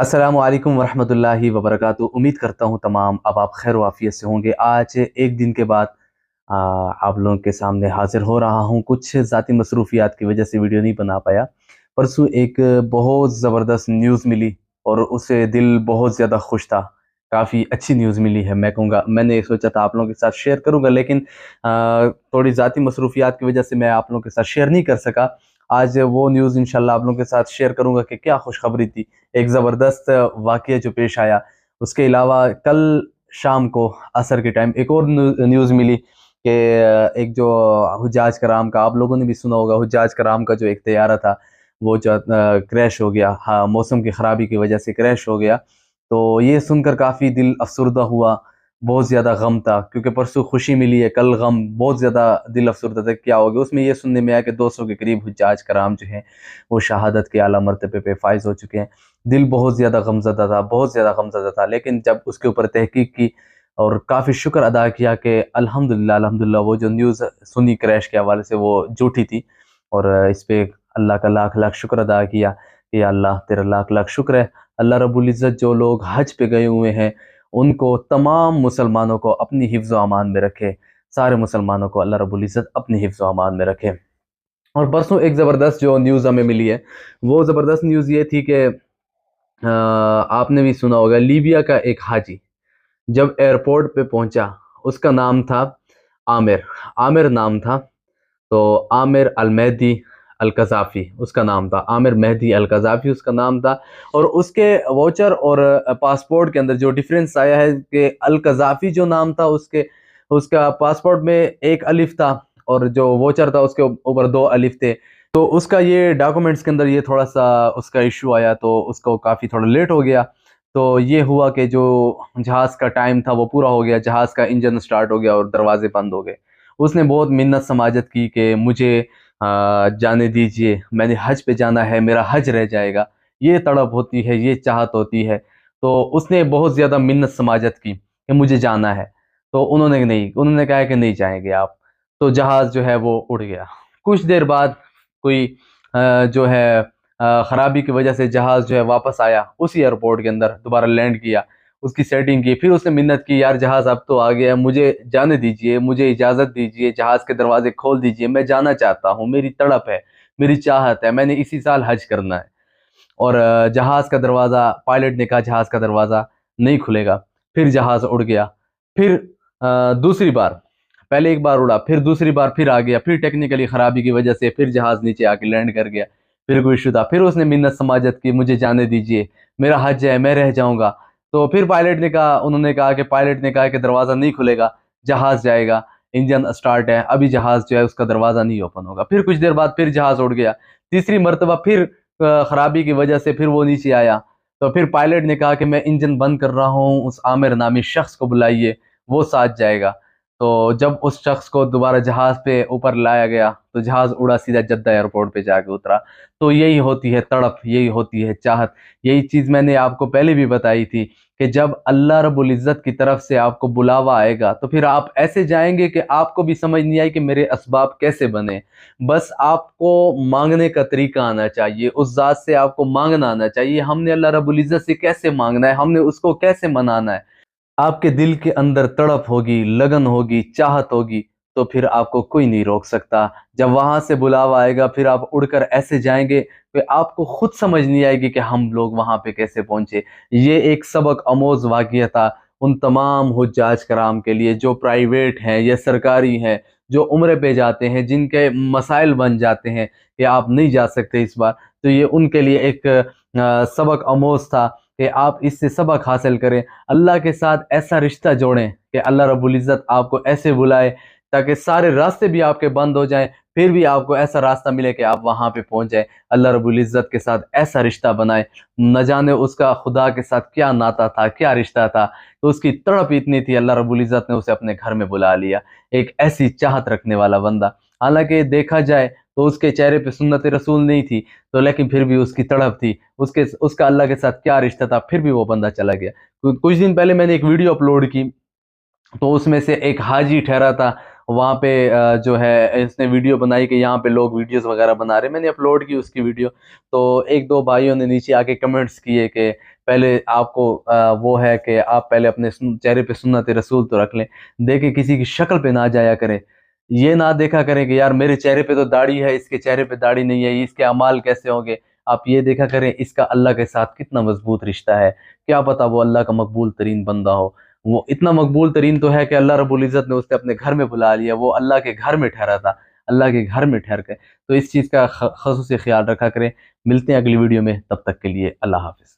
अस्सलामु अलैकुम वरहमतुल्लाहि वबरकातुहू। उम्मीद करता हूँ तमाम अब आप खैर वाफियत से होंगे। आज एक दिन के बाद आप लोगों के सामने हाजिर हो रहा हूँ। कुछ ज़ाती मसरूफियात की वजह से वीडियो नहीं बना पाया। परसों एक बहुत ज़बरदस्त न्यूज़ मिली और उससे दिल बहुत ज़्यादा खुश था। काफ़ी अच्छी न्यूज़ मिली है, मैं कहूँगा। मैंने सोचा था आप लोगों के साथ शेयर करूँगा, लेकिन थोड़ी ज़ाती मसरूफियात की वजह से मैं आप लोगों के साथ शेयर नहीं कर सका। आज वो न्यूज़ इंशाल्लाह आप लोगों के साथ शेयर करूँगा कि क्या खुशखबरी थी। एक ज़बरदस्त वाक़या जो पेश आया। उसके अलावा कल शाम को असर के टाइम एक और न्यूज़ मिली कि एक जो हुज्जाज कराम का, आप लोगों ने भी सुना होगा, हुज्जाज कराम का जो एक तैयारा था वो जो क्रैश हो गया। हाँ, मौसम की ख़राबी की वजह से क्रैश हो गया। तो ये सुनकर काफ़ी दिल अफ़सुर्दा हुआ, बहुत ज़्यादा गम था, क्योंकि परसों खुशी मिली है, कल गम। बहुत ज़्यादा दिल अफ़सुर्दा था क्या हो गया। उसमें ये सुनने में आया कि 200 के करीब हुज्जाज कराम जो हैं वो शहादत के आला मरतबे पे फ़ाइज़ हो चुके हैं। दिल बहुत ज़्यादा गमज़दा था, बहुत ज़्यादा गमज़दा था। लेकिन जब उसके ऊपर तहकीक की और काफ़ी शुक्र अदा किया कि अल्हम्दुलिल्लाह अल्हम्दुलिल्लाह वो जो न्यूज़ सुनी क्रैश के हवाले से वो झूठी थी। और इस पे अल्लाह का लाख लाख शुक्र अदा किया कि या अल्लाह तेरा लाख लाख शुक्र है। अल्लाह रब्बुल इज़्ज़त जो लोग हज पे गए हुए हैं उनको, तमाम मुसलमानों को अपनी हिफ्ज़ व अमान में रखे। सारे मुसलमानों को अल्लाह रब्बुल इज़्ज़त अपनी हिफ्ज़ व अमान में रखे। और परसों एक ज़बरदस्त जो न्यूज़ हमें मिली है, वो ज़बरदस्त न्यूज़ ये थी कि आपने भी सुना होगा, लीबिया का एक हाजी जब एयरपोर्ट पे पहुंचा, उसका नाम था आमिर। आमिर नाम था। तो आमिर अल-मेहदी अल-क़ज़ाफ़ी उसका नाम था। आमिर मेहदी अल-क़ज़ाफ़ी उसका नाम था। और उसके वाउचर और पासपोर्ट के अंदर जो डिफरेंस आया है कि अल-क़ज़ाफ़ी जो नाम था उसके, उसका पासपोर्ट में एक अलिफ था और जो वाउचर था उसके ऊपर दो अलिफ थे। तो उसका ये डॉक्यूमेंट्स के अंदर ये थोड़ा-सा उसका इश्यू आया, तो उसको काफ़ी थोड़ा लेट हो गया। तो ये हुआ कि जो जहाज़ का टाइम था वो पूरा हो गया, जहाज़ का इंजन स्टार्ट हो गया और दरवाज़े बंद हो गए। उसने बहुत मिन्नत समाजत की कि मुझे जाने दीजिए, मैंने हज पे जाना है, मेरा हज रह जाएगा। ये तड़प होती है, ये चाहत होती है। तो उसने बहुत ज़्यादा मिन्नत समाजत की कि मुझे जाना है। तो उन्होंने कहा कि नहीं जाएँगे आप। तो जहाज़ जो है वो उड़ गया। कुछ देर बाद कोई जो है ख़राबी की वजह से जहाज़ जो है वापस आया, उसी एयरपोर्ट के अंदर दोबारा लैंड किया, उसकी सेटिंग की। फिर उसने मिन्नत की, यार जहाज़ अब तो आ गया, मुझे जाने दीजिए, मुझे इजाज़त दीजिए, जहाज़ के दरवाज़े खोल दीजिए, मैं जाना चाहता हूँ, मेरी तड़प है, मेरी चाहत है, मैंने इसी साल हज करना है। और जहाज़ का दरवाज़ा, पायलट ने कहा जहाज़ का दरवाज़ा नहीं खुलेगा। फिर जहाज़ उड़ गया। फिर दूसरी बार, पहले एक बार उड़ा, फिर दूसरी बार फिर आ गया, फिर टेक्निकली ख़राबी की वजह से फिर जहाज़ नीचे आके लैंड कर गया। फिर कोई इश्यू था, फिर उसने मिन्नत समाजत की, मुझे जाने दीजिए, मेरा हज है, मैं रह जाऊँगा। तो फिर उन्होंने कहा कि पायलट ने कहा कि दरवाज़ा नहीं खुलेगा, जहाज़ जाएगा, इंजन स्टार्ट है, अभी जहाज़ जो है उसका दरवाज़ा नहीं ओपन होगा। फिर कुछ देर बाद फिर जहाज़ उड़ गया। तीसरी मर्तबा फिर ख़राबी की वजह से फिर वो नीचे आया। तो फिर पायलट ने कहा कि मैं इंजन बंद कर रहा हूँ, उस आमिर नामी शख्स को बुलाइए, वो साथ जाएगा। तो जब उस शख्स को दोबारा जहाज़ पे ऊपर लाया गया, तो जहाज़ उड़ा सीधा जद्दा एयरपोर्ट पे जाके उतरा। तो यही होती है तड़प, यही होती है चाहत। यही चीज़ मैंने आपको पहले भी बताई थी कि जब अल्लाह रब्बुल इज़्ज़त की तरफ से आपको बुलावा आएगा, तो फिर आप ऐसे जाएँगे कि आपको भी समझ नहीं आई कि मेरे असबाब कैसे बने। बस आपको माँगने का तरीका आना चाहिए, उस ज़ात से आपको माँगना आना चाहिए। हमने अल्लाह रब्बुल इज़्ज़त से कैसे माँगना है, हमने उसको कैसे मनाना है। आपके दिल के अंदर तड़प होगी, लगन होगी, चाहत होगी, तो फिर आपको कोई नहीं रोक सकता। जब वहाँ से बुलावा आएगा, फिर आप उड़कर ऐसे जाएँगे कि आपको खुद समझ नहीं आएगी कि हम लोग वहाँ पे कैसे पहुँचे। ये एक सबक आमोज़ वाक़या था उन तमाम हुज्जाज कराम के लिए जो प्राइवेट हैं या सरकारी हैं, जो उम्रे पे जाते हैं, जिनके मसाइल बन जाते हैं कि आप नहीं जा सकते इस बार। तो ये उनके लिए एक सबक आमोज़ था कि आप इससे सबक हासिल करें। अल्लाह के साथ ऐसा रिश्ता जोड़ें कि अल्लाह रब्बुल इज़्ज़त आपको ऐसे बुलाए ताकि सारे रास्ते भी आपके बंद हो जाएँ, फिर भी आपको ऐसा रास्ता मिले कि आप वहाँ पे पहुँच जाएँ। अल्लाह रब्बुल इज़्ज़त के साथ ऐसा रिश्ता बनाएँ। न जाने उसका खुदा के साथ क्या नाता था, क्या रिश्ता था, तो उसकी तड़प इतनी थी, अल्लाह रब्बुल इज़्ज़त ने उसे अपने घर में बुला लिया। एक ऐसी चाहत रखने वाला बंदा। हालाँकि देखा जाए तो उसके चेहरे पे सुन्नत रसूल नहीं थी, तो लेकिन फिर भी उसकी तड़प थी। उसका अल्लाह के साथ क्या रिश्ता था, फिर भी वो बंदा चला गया। कुछ दिन पहले मैंने एक वीडियो अपलोड की, तो उसमें से एक हाजी ठहरा था वहाँ पे, जो है इसने वीडियो बनाई कि यहाँ पे लोग वीडियोस वगैरह बना रहे हैं। मैंने अपलोड की उसकी वीडियो, तो एक दो भाइयों ने नीचे आके कमेंट्स किए कि پہلے آپ کو وہ ہے کہ آپ پہلے اپنے چہرے پہ سنت رسول تو رکھ لیں، دیکھیں کسی کی شکل پہ نہ جایا کریں، یہ نہ دیکھا کریں کہ یار میرے چہرے پہ تو داڑھی ہے، اس کے چہرے پہ داڑھی نہیں ہے، اس کے اعمال کیسے ہوں گے، آپ یہ دیکھا کریں اس کا اللہ کے ساتھ کتنا مضبوط رشتہ ہے، کیا پتہ وہ اللہ کا مقبول ترین بندہ ہو، وہ اتنا مقبول ترین تو ہے کہ اللہ رب العزت نے اسے اپنے گھر میں بلا لیا، وہ اللہ کے گھر میں ٹھہرا تھا، اللہ کے گھر میں ٹھہر کے، تو اس چیز کا خصوصی خیال رکھا کریں۔ ملتے ہیں اگلی ویڈیو میں، تب تک کے لیے اللہ حافظ۔